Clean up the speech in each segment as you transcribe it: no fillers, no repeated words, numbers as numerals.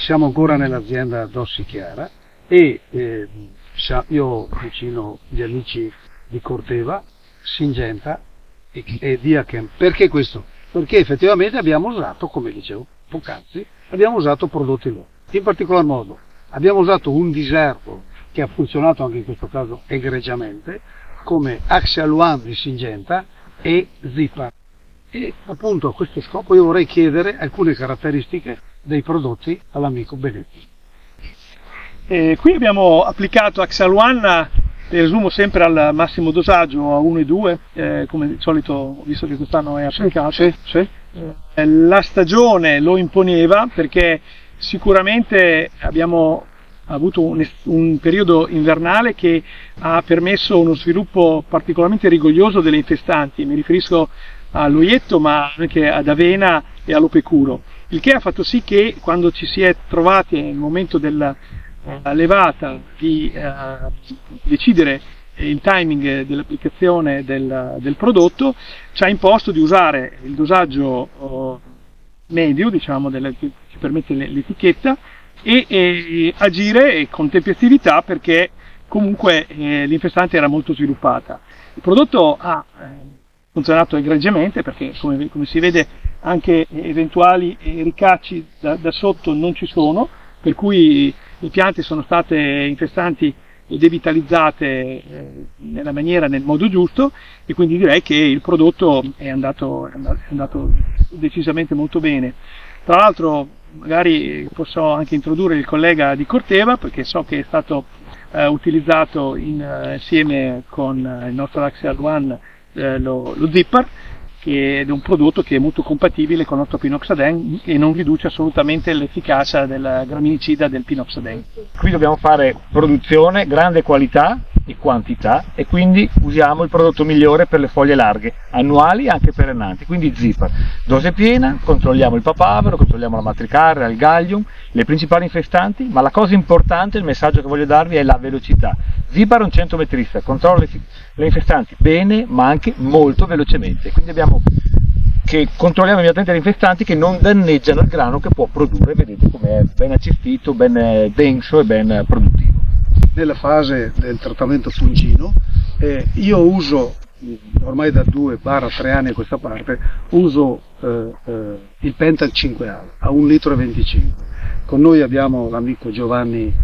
siamo ancora nell'azienda Dossi Chiara e io vicino gli amici di Corteva, Singenta e Diachem. Perché questo? Perché effettivamente abbiamo usato, come dicevo poc'anzi, abbiamo usato prodotti loro. In particolar modo abbiamo usato un diserto che ha funzionato anche in questo caso egregiamente, come Axial One di Singenta e Zipper. E appunto a questo scopo io vorrei chiedere alcune caratteristiche dei prodotti all'amico Benetti. Qui abbiamo applicato Axial One, riassumo sempre al massimo dosaggio a 1,2, come di solito ho visto che quest'anno è applicato. Sì. La stagione lo imponeva perché sicuramente abbiamo avuto un periodo invernale che ha permesso uno sviluppo particolarmente rigoglioso delle infestanti, mi riferisco all'oietto ma anche ad avena e all'opecuro, il che ha fatto sì che quando ci si è trovati nel momento della levata di decidere il timing dell'applicazione del prodotto, ci ha imposto di usare il dosaggio medio, diciamo, che ci permette l'etichetta, e agire con tempestività perché comunque l'infestante era molto sviluppata. Il prodotto ha funzionato egregiamente perché come si vede anche eventuali ricacci da sotto non ci sono, per cui le piante sono state infestanti e devitalizzate nel modo giusto, e quindi direi che il prodotto è andato decisamente molto bene. Tra l'altro magari posso anche introdurre il collega di Corteva, perché so che è stato utilizzato insieme con il nostro Axial One lo Zipper, che è un prodotto che è molto compatibile con il nostro Pinoxaden e non riduce assolutamente l'efficacia del graminicida del Pinoxaden. Qui dobbiamo fare produzione, grande qualità e quantità, e quindi usiamo il prodotto migliore per le foglie larghe, annuali e anche perennanti, quindi Zipper. Dose piena, controlliamo il papavero, controlliamo la matricaria, il gallium, le principali infestanti, ma la cosa importante, il messaggio che voglio darvi è la velocità. Zipper è un 100 metrista, controlla le infestanti bene ma anche molto velocemente, quindi controlliamo immediatamente le infestanti che non danneggiano il grano che può produrre. Vedete com'è ben accestito, ben denso e ben produttivo. Nella fase del trattamento fungino io uso, ormai da 2-3 anni a questa parte, uso il Pental 5A a 1,25 litri. Con noi abbiamo l'amico Giovanni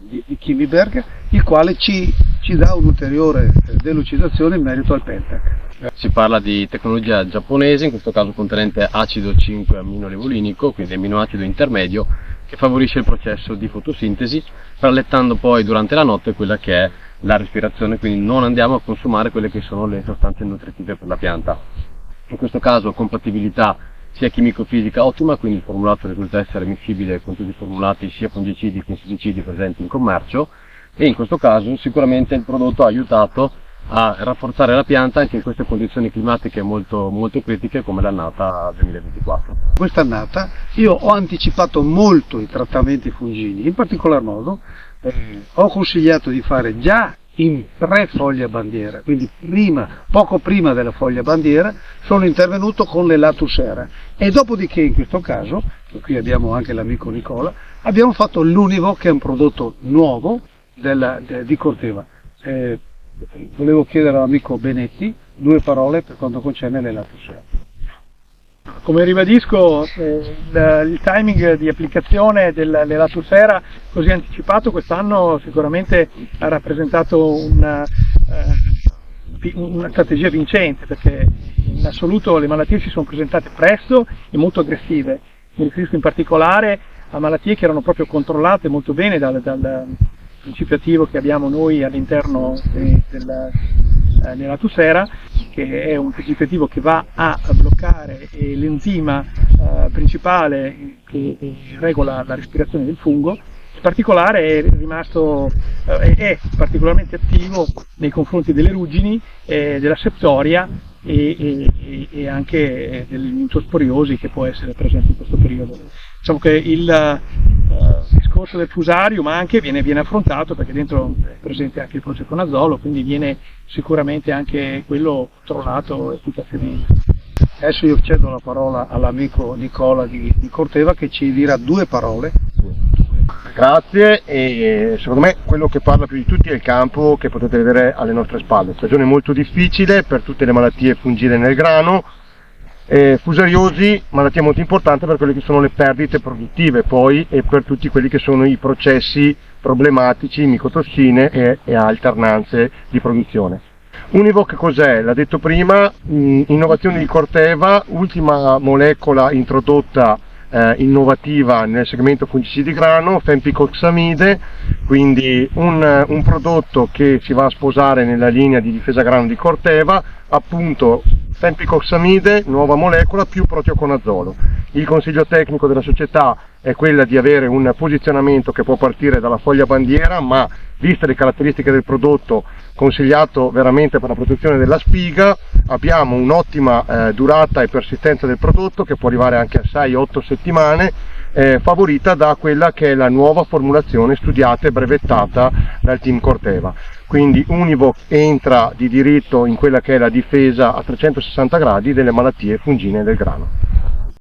di Chimiberg, il quale ci dà un'ulteriore delucidazione in merito al Pentac. Si parla di tecnologia giapponese, in questo caso contenente acido 5-aminolevolinico, quindi aminoacido intermedio, che favorisce il processo di fotosintesi, rallettando poi durante la notte quella che è la respirazione, quindi non andiamo a consumare quelle che sono le sostanze nutritive per la pianta. In questo caso compatibilità sia chimico-fisica ottima, quindi il formulato risulta essere miscibile con tutti i formulati sia fungicidi che insetticidi presenti in commercio, e in questo caso sicuramente il prodotto ha aiutato a rafforzare la pianta anche in queste condizioni climatiche molto, molto critiche come l'annata 2024. Quest'annata io ho anticipato molto i trattamenti fungini, in particolar modo ho consigliato di fare già in pre-foglia bandiera, quindi poco prima della foglia bandiera, sono intervenuto con le Latusera, e dopodiché in questo caso, qui abbiamo anche l'amico Nicola, abbiamo fatto l'Univo, che è un prodotto nuovo di Corteva. Volevo chiedere all'amico Benetti 2 parole per quanto concerne le Latusera. Come ribadisco, il timing di applicazione delle Latusera così anticipato quest'anno sicuramente ha rappresentato una strategia vincente, perché in assoluto le malattie si sono presentate presto e molto aggressive. Mi riferisco in particolare a malattie che erano proprio controllate molto bene dal principio attivo che abbiamo noi all'interno della Latusera, che è un principio attivo che va a bloccare l'enzima principale che regola la respirazione del fungo. In particolare è particolarmente attivo nei confronti delle ruggini, della septoria e anche delle nitrosporiosi che può essere presente in questo periodo. Diciamo che il discorso del fusarium anche viene affrontato, perché dentro è presente anche il progeconazolo, quindi viene sicuramente anche quello controllato efficacemente. Adesso io cedo la parola all'amico Nicola di Corteva che ci dirà due parole. Grazie, e secondo me quello che parla più di tutti è il campo che potete vedere alle nostre spalle. Stagione molto difficile per tutte le malattie fungine nel grano, fusariosi, malattia molto importante per quelle che sono le perdite produttive poi e per tutti quelli che sono i processi problematici, micotossine e alternanze di produzione. Univoc cos'è? L'ha detto prima, innovazione di Corteva, ultima molecola introdotta innovativa nel segmento fungicidi grano, fenpicoxamide, quindi un prodotto che si va a sposare nella linea di difesa grano di Corteva, appunto fenpicoxamide, nuova molecola più proteoconazolo. Il consiglio tecnico della società è quella di avere un posizionamento che può partire dalla foglia bandiera, ma viste le caratteristiche del prodotto consigliato veramente per la protezione della spiga. Abbiamo un'ottima durata e persistenza del prodotto che può arrivare anche a 6-8 settimane, favorita da quella che è la nuova formulazione studiata e brevettata dal team Corteva. Quindi Univoc entra di diritto in quella che è la difesa a 360 gradi delle malattie fungine del grano.